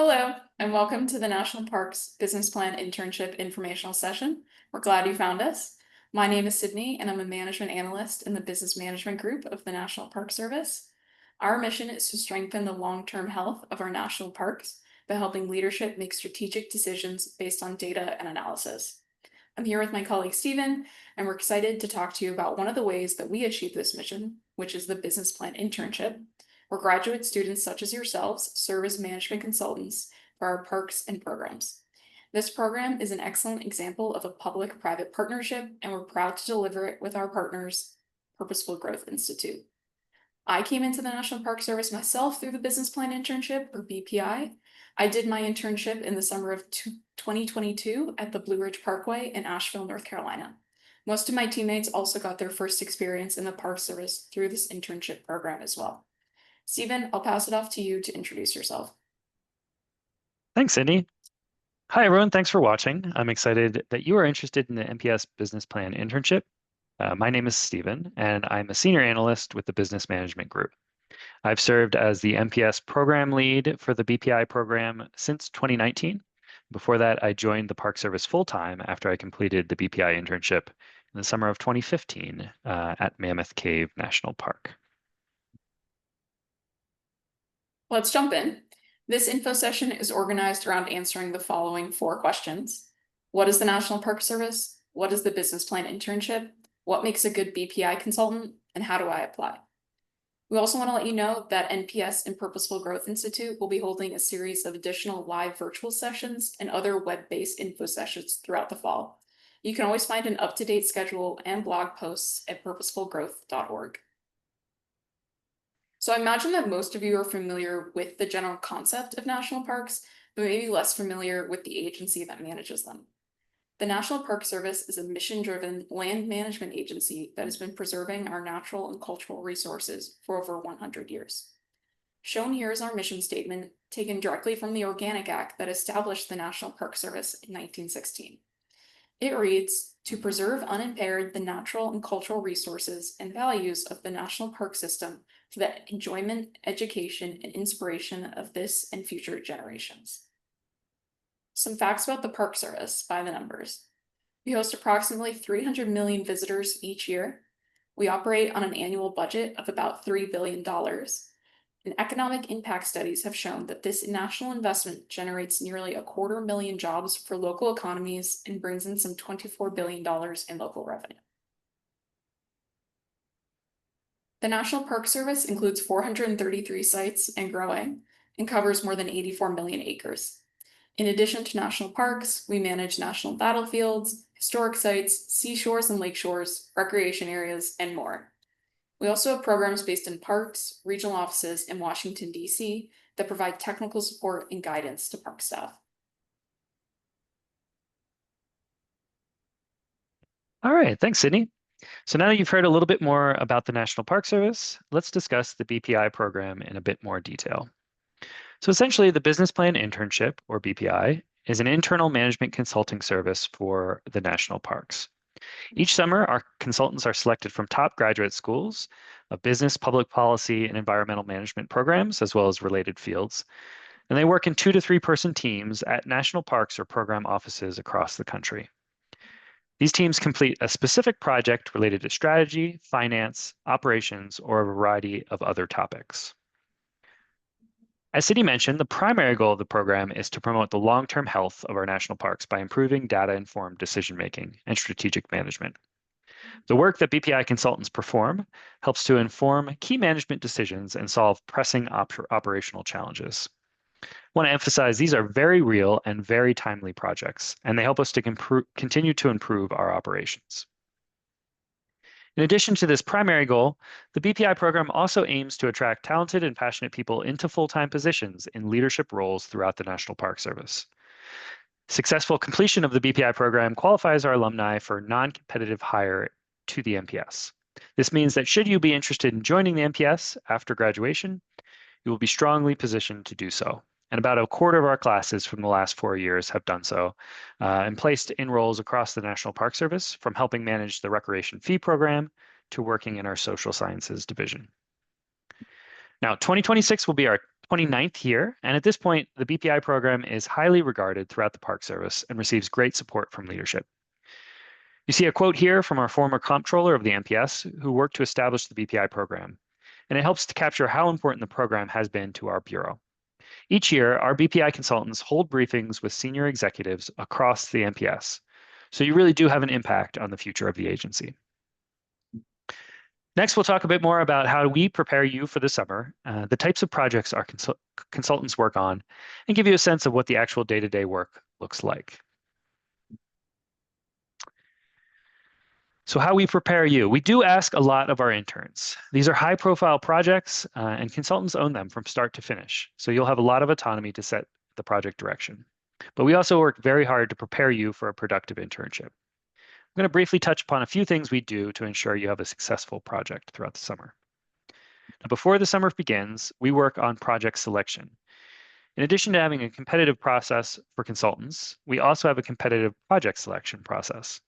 Hello, and welcome to the National Parks Business Plan Internship Informational Session. We're glad you found us. My name is Sydney, and I'm a management analyst in the Business Management Group of the National Park Service. Our mission is to strengthen the long-term health of our national parks by helping leadership make strategic decisions based on data and analysis. I'm here with my colleague Stephen, and we're excited to talk to you about one of the ways that we achieve this mission, which is the Business Plan Internship, where graduate students such as yourselves serve as management consultants for our parks and programs. This program is an excellent example of a public-private partnership, and we're proud to deliver it with our partners, Purposeful Growth Institute. I came into the National Park Service myself through the Business Plan Internship, or BPI. I did my internship in the summer of 2022 at the Blue Ridge Parkway in Asheville, North Carolina. Most of my teammates also got their first experience in the Park Service through this internship program as well. Stephen, I'll pass it off to you to introduce yourself. Thanks, Cindy. Hi, everyone. Thanks for watching. I'm excited that you are interested in the NPS Business Plan Internship. My name is Stephen, and I'm a senior analyst with the Business Management Group. I've served as the NPS program lead for the BPI program since 2019. Before that, I joined the Park Service full-time after I completed the BPI internship in the summer of 2015 at Mammoth Cave National Park. Let's jump in. This info session is organized around answering the following 4 questions. What is the National Park Service? What is the Business Plan Internship? What makes a good BPI consultant? And how do I apply? We also want to let you know that NPS and Purposeful Growth Institute will be holding a series of additional live virtual sessions and other web-based info sessions throughout the fall. You can always find an up-to-date schedule and blog posts at purposefulgrowth.org. So I imagine that most of you are familiar with the general concept of national parks, but maybe less familiar with the agency that manages them. The National Park Service is a mission-driven land management agency that has been preserving our natural and cultural resources for over 100 years. Shown here is our mission statement, taken directly from the Organic Act that established the National Park Service in 1916. It reads, to preserve unimpaired the natural and cultural resources and values of the national park system for the enjoyment, education, and inspiration of this and future generations. Some facts about the Park Service by the numbers. We host approximately 300 million visitors each year. We operate on an annual budget of about $3 billion. And economic impact studies have shown that this national investment generates nearly 250,000 jobs for local economies and brings in some $24 billion in local revenue. The National Park Service includes 433 sites and growing, and covers more than 84 million acres. In addition to national parks, we manage national battlefields, historic sites, seashores and lakeshores, recreation areas, and more. We also have programs based in parks, regional offices in Washington, D.C. that provide technical support and guidance to park staff. All right, thanks, Sydney. So now that you've heard a little bit more about the National Park Service, let's discuss the BPI program in a bit more detail. So essentially, the Business Plan Internship, or BPI, is an internal management consulting service for the national parks. Each summer, our consultants are selected from top graduate schools of business, public policy, and environmental management programs, as well as related fields. And they work in 2 to 3 person teams at national parks or program offices across the country. These teams complete a specific project related to strategy, finance, operations, or a variety of other topics. As Cindy mentioned, the primary goal of the program is to promote the long-term health of our national parks by improving data-informed decision-making and strategic management. The work that BPI consultants perform helps to inform key management decisions and solve pressing operational challenges. I want to emphasize these are very real and very timely projects, and they help us to continue to improve our operations. In addition to this primary goal, the BPI program also aims to attract talented and passionate people into full-time positions in leadership roles throughout the National Park Service. Successful completion of the BPI program qualifies our alumni for non-competitive hire to the NPS. This means that should you be interested in joining the NPS after graduation, you will be strongly positioned to do so. And about a quarter of our classes from the last 4 years have done so and placed in roles across the National Park Service, from helping manage the recreation fee program to working in our social sciences division. Now, 2026 will be our 29th year, and at this point, the BPI program is highly regarded throughout the Park Service and receives great support from leadership. You see a quote here from our former comptroller of the NPS who worked to establish the BPI program, and it helps to capture how important the program has been to our Bureau. Each year, our BPI consultants hold briefings with senior executives across the NPS, so you really do have an impact on the future of the agency. Next, we'll talk a bit more about how we prepare you for the summer, the types of projects our consultants work on, and give you a sense of what the actual day-to-day work looks like. So how we prepare you. We do ask a lot of our interns. These are high-profile projects, and consultants own them from start to finish. So you'll have a lot of autonomy to set the project direction. But we also work very hard to prepare you for a productive internship. I'm going to briefly touch upon a few things we do to ensure you have a successful project throughout the summer. Now, before the summer begins, we work on project selection. In addition to having a competitive process for consultants, we also have a competitive project selection process.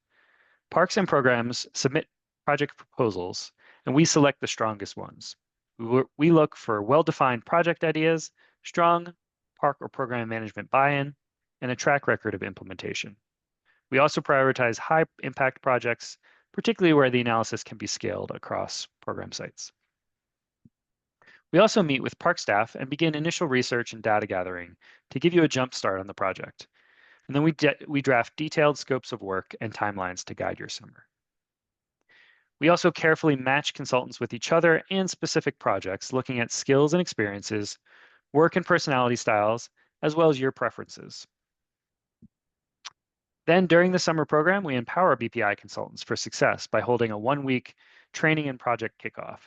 Parks and programs submit project proposals, and we select the strongest ones. We look for well-defined project ideas, strong park or program management buy-in, and a track record of implementation. We also prioritize high-impact projects, particularly where the analysis can be scaled across program sites. We also meet with park staff and begin initial research and data gathering to give you a jump start on the project. And then we draft detailed scopes of work and timelines to guide your summer. We also carefully match consultants with each other and specific projects, looking at skills and experiences, work and personality styles, as well as your preferences. Then during the summer program, we empower BPI consultants for success by holding a one-week training and project kickoff.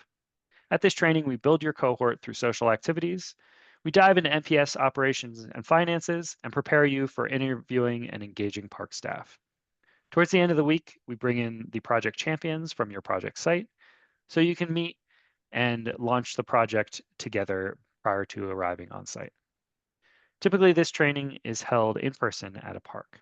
At this training, we build your cohort through social activities. We dive into NPS operations and finances and prepare you for interviewing and engaging park staff. Towards the end of the week, we bring in the project champions from your project site so you can meet and launch the project together prior to arriving on site. Typically, this training is held in person at a park.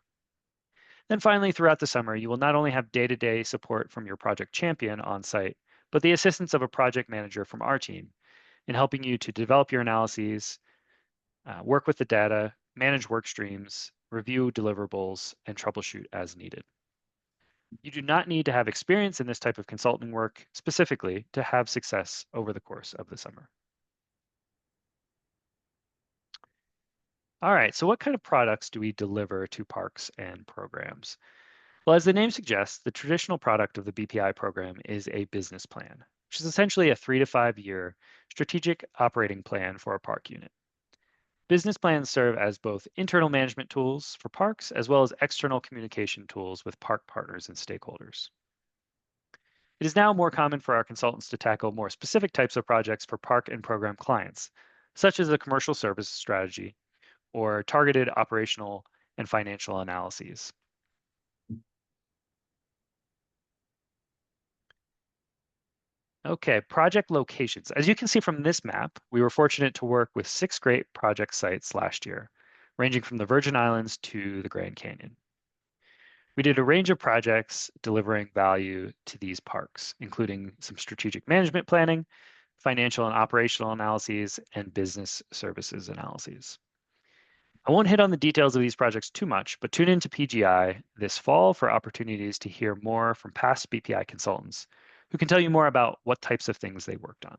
Then finally, throughout the summer, you will not only have day-to-day support from your project champion on site, but the assistance of a project manager from our team in helping you to develop your analyses, work with the data, manage work streams, review deliverables, and troubleshoot as needed. You do not need to have experience in this type of consulting work specifically to have success over the course of the summer. All right, so what kind of products do we deliver to parks and programs? Well, as the name suggests, the traditional product of the BPI program is a business plan, which is essentially a 3 to 5 year strategic operating plan for a park unit. Business plans serve as both internal management tools for parks as well as external communication tools with park partners and stakeholders. It is now more common for our consultants to tackle more specific types of projects for park and program clients, such as a commercial service strategy or targeted operational and financial analyses. Okay, project locations. As you can see from this map, we were fortunate to work with 6 great project sites last year, ranging from the Virgin Islands to the Grand Canyon. We did a range of projects delivering value to these parks, including some strategic management planning, financial and operational analyses, and business services analyses. I won't hit on the details of these projects too much, but tune into PGI this fall for opportunities to hear more from past BPI consultants who can tell you more about what types of things they worked on.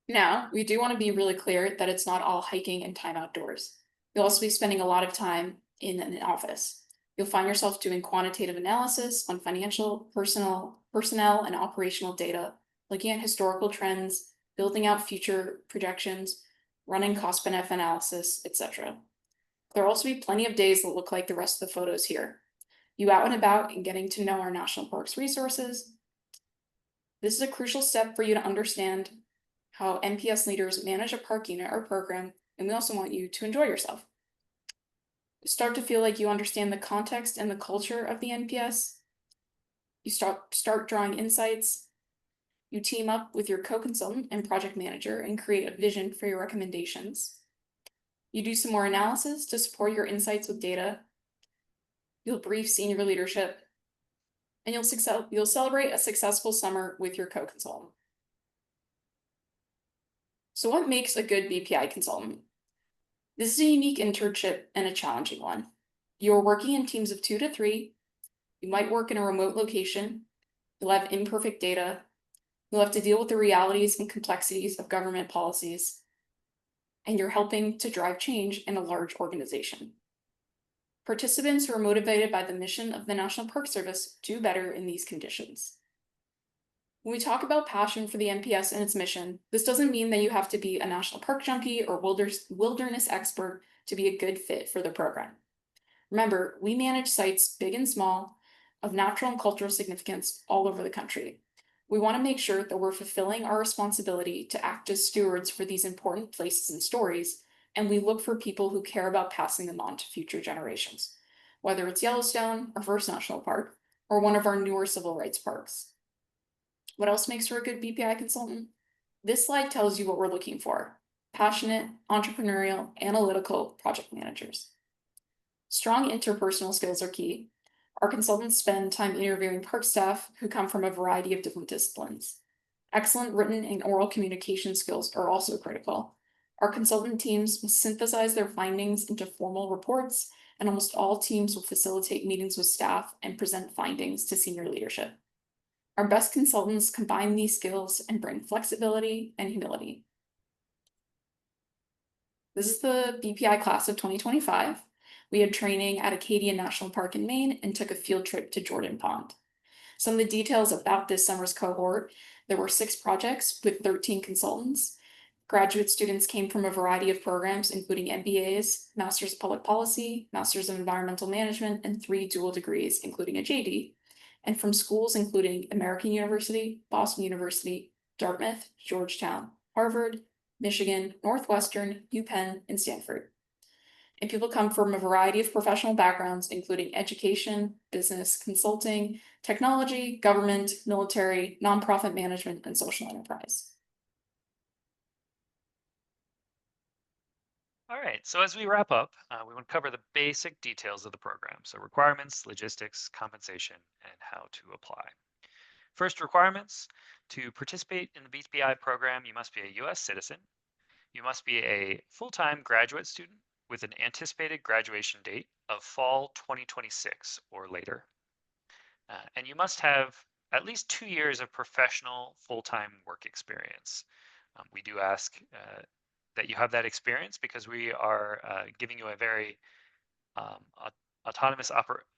Now, we do want to be really clear that it's not all hiking and time outdoors. You'll also be spending a lot of time in an office. You'll find yourself doing quantitative analysis on financial, personnel, and operational data, looking at historical trends, building out future projections, running cost benefit analysis, etc. There'll also be plenty of days that look like the rest of the photos here. You out and about and getting to know our national parks resources. This is a crucial step for you to understand how NPS leaders manage a park unit or program, and we also want you to enjoy yourself. Start to feel like you understand the context and the culture of the NPS. You start drawing insights. You team up with your co-consultant and project manager and create a vision for your recommendations. You do some more analysis to support your insights with data. You'll brief senior leadership, and you'll celebrate a successful summer with your co-consultant. So what makes a good BPI consultant? This is a unique internship and a challenging one. You're working in teams of 2 to 3. You might work in a remote location. You'll have imperfect data. You'll have to deal with the realities and complexities of government policies. And you're helping to drive change in a large organization. Participants who are motivated by the mission of the National Park Service do better in these conditions. When we talk about passion for the NPS and its mission, this doesn't mean that you have to be a national park junkie or wilderness expert to be a good fit for the program. Remember, we manage sites big and small of natural and cultural significance all over the country. We want to make sure that we're fulfilling our responsibility to act as stewards for these important places and stories, and we look for people who care about passing them on to future generations, whether it's Yellowstone, our first national park, or one of our newer civil rights parks. What else makes for a good BPI consultant? This slide tells you what we're looking for: passionate, entrepreneurial, analytical project managers. Strong interpersonal skills are key. Our consultants spend time interviewing park staff who come from a variety of different disciplines. Excellent written and oral communication skills are also critical. Our consultant teams will synthesize their findings into formal reports, and almost all teams will facilitate meetings with staff and present findings to senior leadership. Our best consultants combine these skills and bring flexibility and humility. This is the BPI class of 2025. We had training at Acadia National Park in Maine and took a field trip to Jordan Pond. Some of the details about this summer's cohort: there were 6 projects with 13 consultants. Graduate students came from a variety of programs, including MBAs, Masters of Public Policy, Masters of Environmental Management, and 3 dual degrees, including a JD, and from schools including American University, Boston University, Dartmouth, Georgetown, Harvard, Michigan, Northwestern, UPenn, and Stanford. And people come from a variety of professional backgrounds, including education, business, consulting, technology, government, military, nonprofit management, and social enterprise. All right, so as we wrap up, we want to cover the basic details of the program. So requirements, logistics, compensation, and how to apply. First, requirements. To participate in the BPI program, you must be a US citizen. You must be a full-time graduate student with an anticipated graduation date of fall 2026 or later. And you must have at least 2 years of professional full-time work experience. We do ask that you have that experience because we are giving you a very autonomous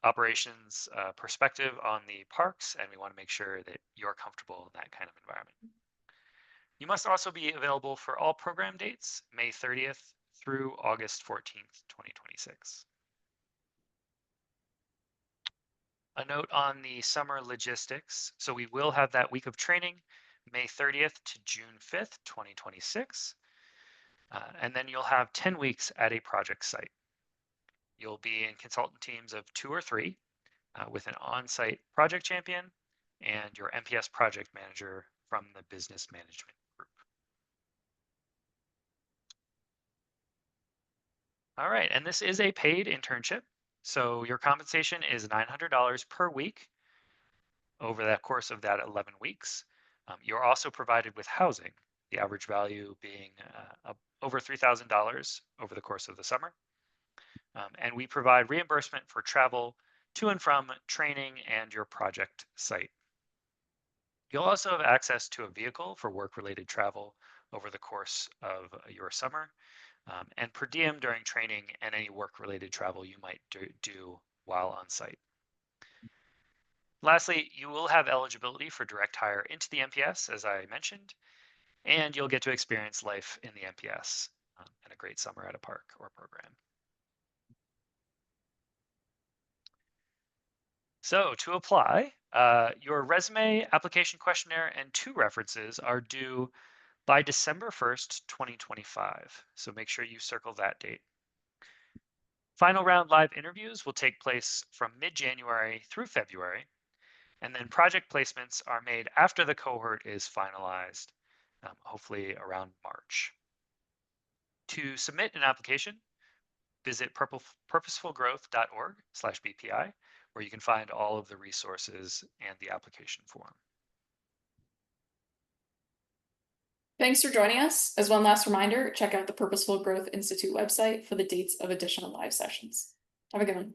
operations perspective on the parks, and we want to make sure that you're comfortable in that kind of environment. You must also be available for all program dates, May 30th through August 14th, 2026. A note on the summer logistics. So we will have that week of training, May 30th to June 5th, 2026. And then you'll have 10 weeks at a project site. You'll be in consultant teams of 2 or 3 with an on-site project champion and your NPS project manager from the business management group. All right, and this is a paid internship. So your compensation is $900 per week over the course of that 11 weeks. You're also provided with housing, the average value being over $3,000 over the course of the summer. And we provide reimbursement for travel to and from training and your project site. You'll also have access to a vehicle for work-related travel over the course of your summer, and per diem during training and any work-related travel you might do while on site. Lastly, you will have eligibility for direct hire into the NPS, as I mentioned, and you'll get to experience life in the NPS and a great summer at a park or program. So to apply, your resume, application questionnaire, and 2 references are due by December 1st, 2025. So make sure you circle that date. Final round live interviews will take place from mid-January through February, and then project placements are made after the cohort is finalized, hopefully around March. To submit an application, visit purposefulgrowth.org/BPI, where you can find all of the resources and the application form. Thanks for joining us. As one last reminder, check out the Purposeful Growth Institute website for the dates of additional live sessions. Have a good one.